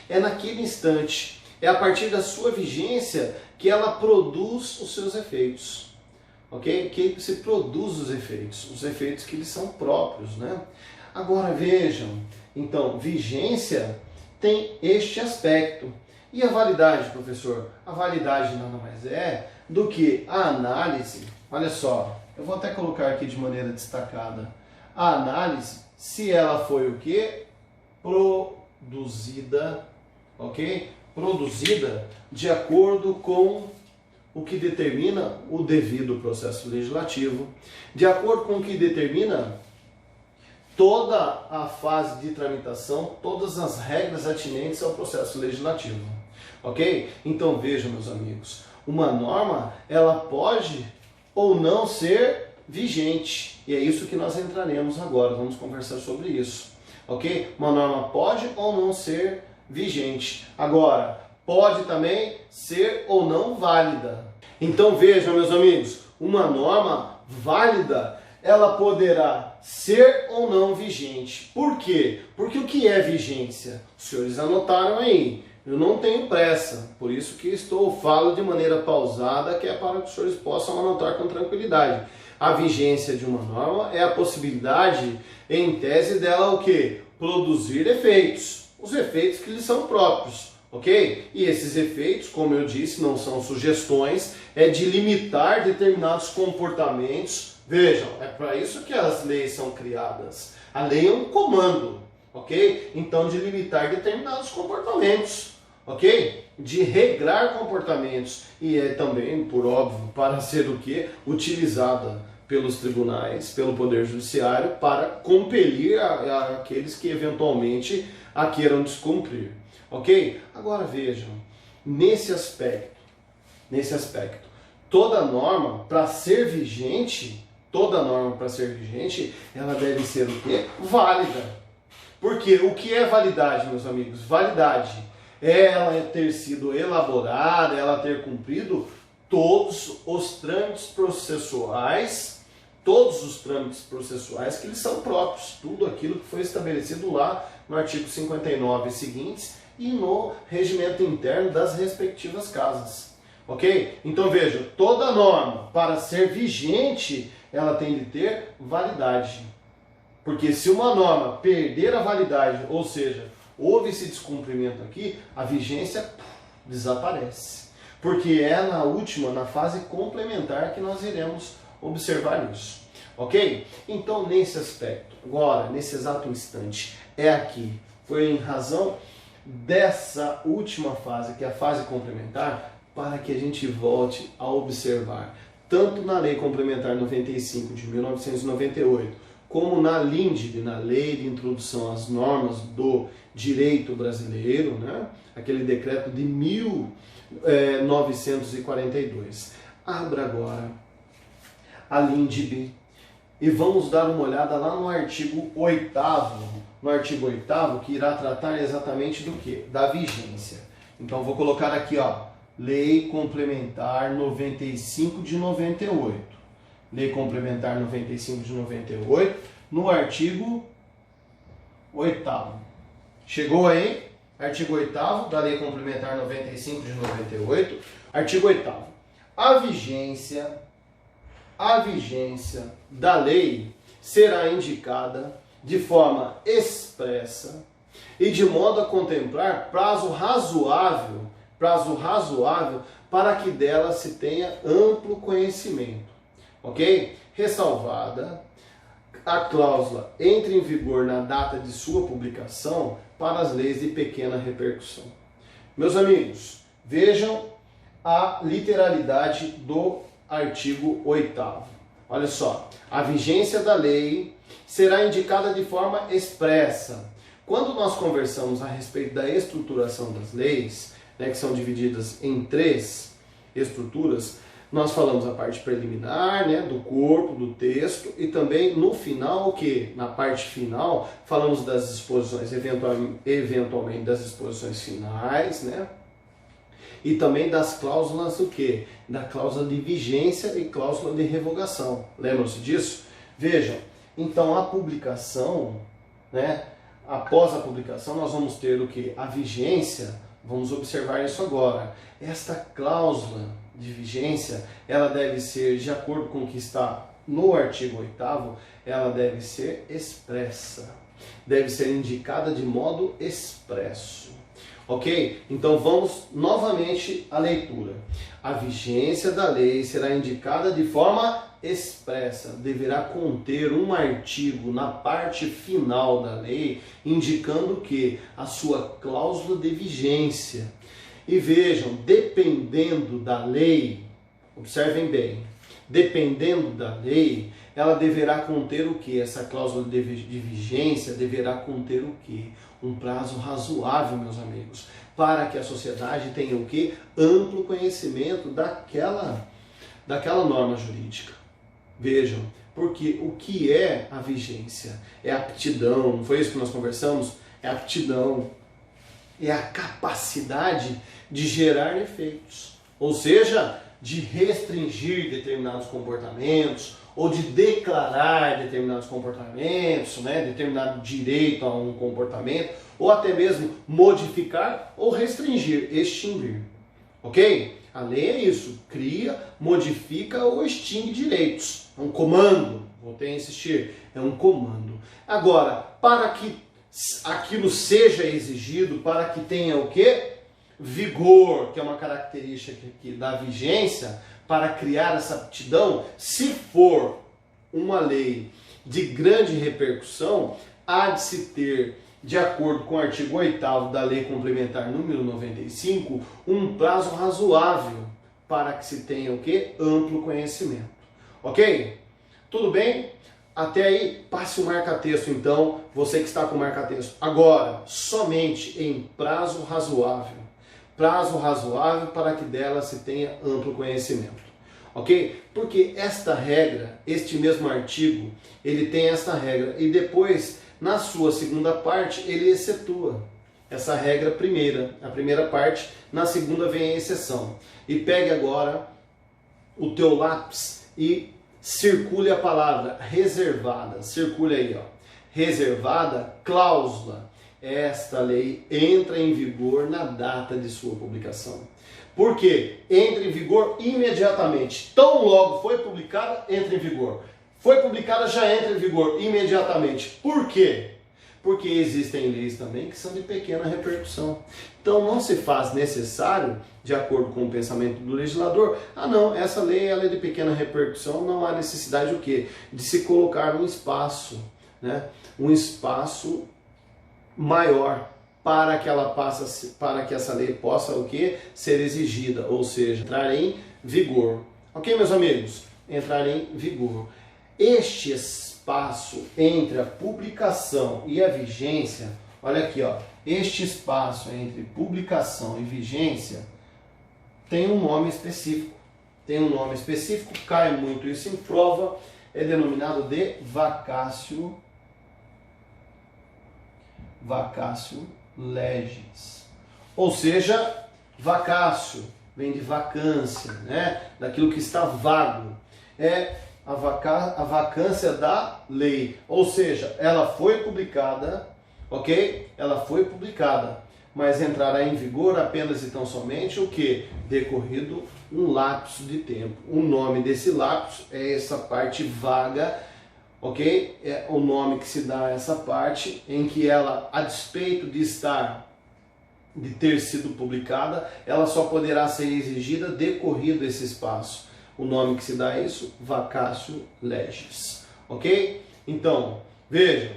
É naquele instante, é a partir da sua vigência que ela produz os seus efeitos, ok? Que se produz os efeitos que lhes são próprios, né? Agora vejam, então, vigência tem este aspecto. E a validade, professor? A validade nada mais é do que a análise. Olha só, eu vou até colocar aqui de maneira destacada. A análise, se ela foi o quê? Produzida, ok? Produzida de acordo com o que determina o devido processo legislativo, de acordo com o que determina toda a fase de tramitação, todas as regras atinentes ao processo legislativo. Ok? Então vejam, meus amigos, uma norma, ela pode ou não ser vigente. E é isso que nós entraremos agora, vamos conversar sobre isso. Ok? Uma norma pode ou não ser vigente. Agora, pode também ser ou não válida. Então vejam, meus amigos, uma norma válida, ela poderá ser ou não vigente. Por quê? Porque o que é vigência? Os senhores anotaram aí. eu não tenho pressa, por isso que falo de maneira pausada, que é para que os senhores possam anotar com tranquilidade. A vigência de uma norma é a possibilidade, em tese dela, o quê? Produzir efeitos. Os efeitos que lhes são próprios, ok? E esses efeitos, como eu disse, não são sugestões, é de limitar determinados comportamentos. Vejam, é para isso que as leis são criadas. A lei é um comando, ok? Então, de limitar determinados comportamentos, ok? De regrar comportamentos. E é também, por óbvio, para ser o quê? Utilizada pelos tribunais, pelo Poder Judiciário, para compelir aqueles que eventualmente a queiram descumprir, ok? Agora vejam, nesse aspecto, toda norma para ser vigente, ela deve ser o quê? Válida. Porque o que é validade, meus amigos? Validade é ela ter sido elaborada, ela ter cumprido todos os trâmites processuais que lhes são próprios, tudo aquilo que foi estabelecido lá no artigo 59 e seguintes e no regimento interno das respectivas casas, ok? Então veja, toda norma para ser vigente, ela tem de ter validade, porque se uma norma perder a validade, ou seja, houve esse descumprimento aqui, a vigência desaparece, porque é na fase complementar que nós iremos observar isso, ok? Então, nesse aspecto, agora, nesse exato instante, foi em razão dessa última fase, que é a fase complementar, para que a gente volte a observar, tanto na Lei Complementar 95 de 1998, como na LINDB, na Lei de Introdução às Normas do Direito Brasileiro, né? Aquele decreto de 1942. Abra agora a LINDB e vamos dar uma olhada lá no artigo 8º, que irá tratar exatamente do que? Da vigência. Então vou colocar aqui, ó, Lei Complementar 95 de 98. Lei Complementar 95 de 98, no artigo 8º. Chegou aí? Artigo 8º da Lei Complementar 95 de 98. Artigo 8º. A vigência da lei será indicada de forma expressa e de modo a contemplar prazo razoável para que dela se tenha amplo conhecimento, ok? Ressalvada a cláusula entre em vigor na data de sua publicação para as leis de pequena repercussão. Meus amigos, vejam a literalidade do artigo 8º. Olha só, a vigência da lei será indicada de forma expressa. Quando nós conversamos a respeito da estruturação das leis, né, que são divididas em 3 estruturas, nós falamos a parte preliminar, né, do corpo, do texto, e também no final, o que? Na parte final, falamos das disposições, eventualmente das disposições finais, né? E também das cláusulas o quê? Da cláusula de vigência e cláusula de revogação. Lembram-se disso? Vejam, então a publicação, né? Após a publicação nós vamos ter o que? A vigência, vamos observar isso agora. Esta cláusula de vigência, ela deve ser, de acordo com o que está no artigo 8º, ela deve ser expressa. Deve ser indicada de modo expresso. Ok? Então vamos novamente à leitura. A vigência da lei será indicada de forma expressa. Deverá conter um artigo na parte final da lei indicando que a sua cláusula de vigência. E vejam, dependendo da lei, observem bem, dependendo da lei, ela deverá conter o que? Essa cláusula de vigência deverá conter o que? Um prazo razoável, meus amigos, para que a sociedade tenha o que? Amplo conhecimento daquela norma jurídica. Vejam, porque o que é a vigência? É a aptidão, não foi isso que nós conversamos? É a aptidão, é a capacidade de gerar efeitos, ou seja, de restringir determinados comportamentos, ou de declarar determinados comportamentos, né, determinado direito a um comportamento, ou até mesmo modificar ou restringir, extinguir. Ok? A lei é isso, cria, modifica ou extingue direitos. É um comando, voltei a insistir, é um comando. Agora, para que aquilo seja exigido, para que tenha o quê? Vigor, que é uma característica aqui da vigência, para criar essa aptidão, se for uma lei de grande repercussão, há de se ter, de acordo com o artigo 8º da Lei Complementar número 95, um prazo razoável para que se tenha o quê? Amplo conhecimento. Ok? Tudo bem? Até aí, passe o marca-texto então, você que está com o marca-texto. Agora, somente em prazo razoável. Prazo razoável para que dela se tenha amplo conhecimento. Ok? Porque esta regra, este mesmo artigo, ele tem esta regra e depois, na sua segunda parte, ele excetua essa regra primeira. A primeira parte, na segunda vem a exceção. E pegue agora o teu lápis e circule a palavra reservada. Circule aí, ó. Reservada, cláusula. Esta lei entra em vigor na data de sua publicação. Por quê? Entra em vigor imediatamente. Tão logo foi publicada, entra em vigor. Foi publicada, já entra em vigor imediatamente. Por quê? Porque existem leis também que são de pequena repercussão. Então não se faz necessário, de acordo com o pensamento do legislador, não, essa lei ela é de pequena repercussão, não há necessidade o quê? De se colocar um espaço, né? Um espaço maior para que ela para que essa lei possa o quê? Ser exigida, ou seja, entrar em vigor. Ok, meus amigos? Entrar em vigor. Este espaço entre a publicação e a vigência, olha aqui, ó, este espaço entre publicação e vigência tem um nome específico. Tem um nome específico, cai muito isso em prova, é denominado de vacatio legis. Ou seja, vacatio vem de vacância, né? Daquilo que está vago. É a vacância da lei. Ou seja, ela foi publicada, ok? Ela foi publicada, mas entrará em vigor apenas e tão somente o que? Decorrido um lapso de tempo. O nome desse lapso é essa parte vaga, ok? É o nome que se dá a essa parte em que ela, a despeito de ter sido publicada, ela só poderá ser exigida decorrido esse espaço. O nome que se dá a isso, vacatio legis, ok? Então, vejam,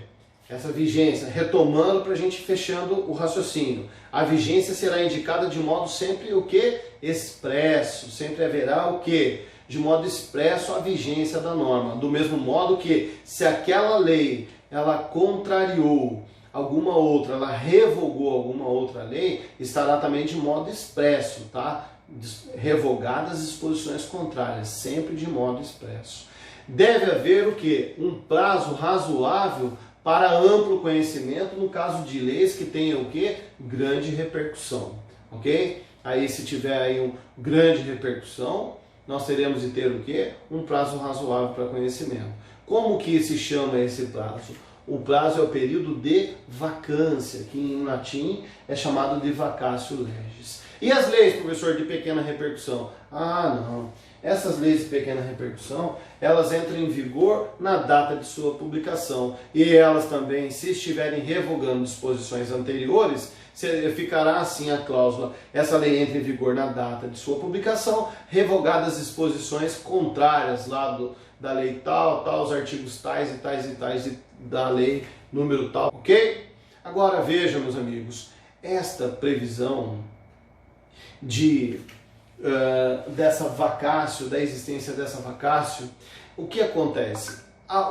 essa vigência, retomando para a gente fechando o raciocínio, a vigência será indicada de modo sempre o que? Expresso, sempre haverá o que? De modo expresso a vigência da norma, do mesmo modo que se aquela lei ela contrariou alguma outra, ela revogou alguma outra lei, estará também de modo expresso, tá? Revogadas disposições contrárias, sempre de modo expresso. Deve haver o que? Um prazo razoável para amplo conhecimento no caso de leis que tenham o que? Grande repercussão, ok? Aí se tiver aí uma grande repercussão, nós teremos de ter o quê? Um prazo razoável para conhecimento. Como que se chama esse prazo? O prazo é o período de vacância, que em latim é chamado de vacatio legis. E as leis, professor, de pequena repercussão? Não. Essas leis de pequena repercussão, elas entram em vigor na data de sua publicação. E elas também, se estiverem revogando disposições anteriores, ficará assim a cláusula. Essa lei entra em vigor na data de sua publicação, revogadas disposições contrárias lá da lei tal, os artigos tais e tais e tais da lei número tal, ok? Agora vejam, meus amigos, esta previsão dessa vacatio, da existência dessa vacatio, o que acontece?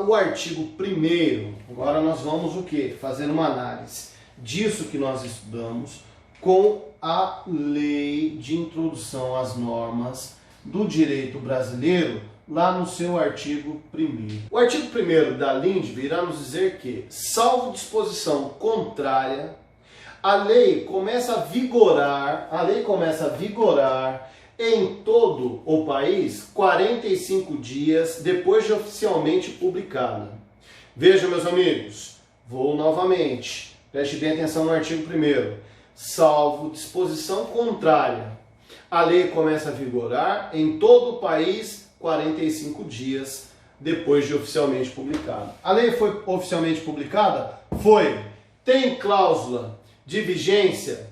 O artigo 1º, agora nós vamos o que? Fazer uma análise disso que nós estudamos com a lei de introdução às normas do direito brasileiro, lá no seu artigo 1º. O artigo 1º da LINDB irá nos dizer que, salvo disposição contrária, a lei começa a vigorar em todo o país 45 dias depois de oficialmente publicada. Vejam, meus amigos, vou novamente. Preste bem atenção no artigo 1º. Salvo disposição contrária, a lei começa a vigorar em todo o país 45 dias depois de oficialmente publicada. A lei foi oficialmente publicada? Foi. Tem cláusula de vigência?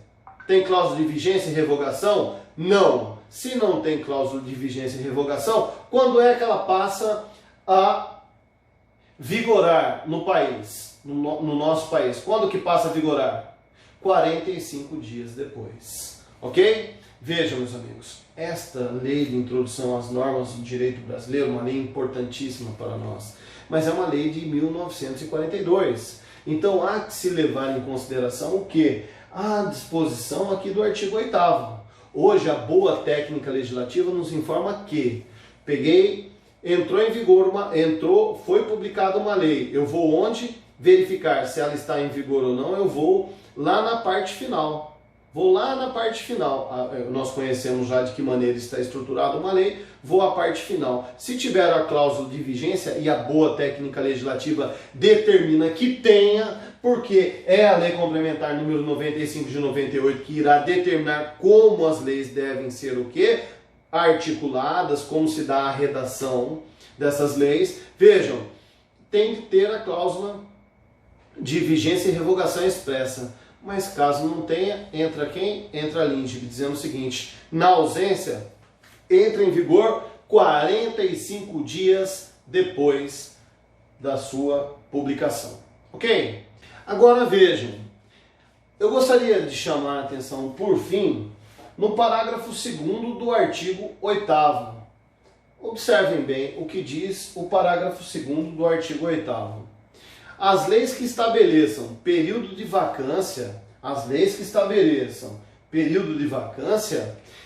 Tem cláusula de vigência e revogação? Não. Se não tem cláusula de vigência e revogação, quando é que ela passa a vigorar no país, no nosso país? Quando que passa a vigorar? 45 dias depois. Ok? Vejam, meus amigos, esta lei de introdução às normas do direito brasileiro é uma lei importantíssima para nós, mas é uma lei de 1942. Então há que se levar em consideração o quê? A disposição aqui do artigo 8º. Hoje a boa técnica legislativa nos informa que entrou em vigor foi publicada uma lei. Eu vou onde? Verificar se ela está em vigor ou não. Eu vou lá na parte final. Nós conhecemos já de que maneira está estruturada uma lei. Vou à parte final. Se tiver a cláusula de vigência, e a boa técnica legislativa determina que tenha, porque é a lei complementar número 95 de 98 que irá determinar como as leis devem ser o quê? Articuladas, como se dá a redação dessas leis. Vejam, tem que ter a cláusula de vigência e revogação expressa. Mas caso não tenha, entra quem? Entra a LINDB, dizendo o seguinte: na ausência, entra em vigor 45 dias depois da sua publicação. Ok? Agora vejam, eu gostaria de chamar a atenção, por fim, no parágrafo 2º do artigo 8º. Observem bem o que diz o parágrafo 2º do artigo 8º. As leis que estabeleçam período de vacância,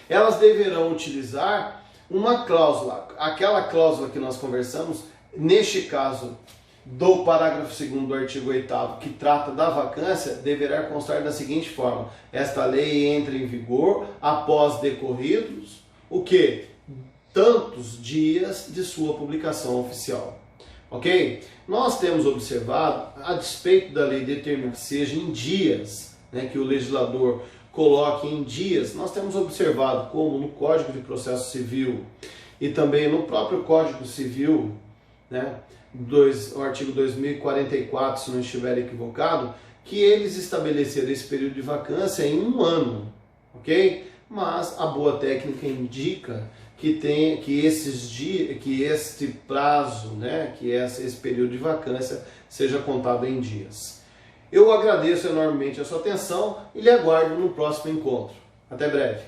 elas deverão utilizar uma cláusula, aquela cláusula que nós conversamos, neste caso do parágrafo 2º do artigo 8º, que trata da vacância, deverá constar da seguinte forma: esta lei entra em vigor após decorridos, o quê? Tantos dias de sua publicação oficial. Ok? Nós temos observado, a despeito da lei determinar que seja em dias, né, que o legislador coloque em dias, nós temos observado como no Código de Processo Civil e também no próprio Código Civil, né, o artigo 2044, se não estiver equivocado, que eles estabeleceram esse período de vacância em 1 ano, ok? Mas a boa técnica indica que este prazo, né, esse período de vacância seja contado em dias. Eu agradeço enormemente a sua atenção e lhe aguardo no próximo encontro. Até breve.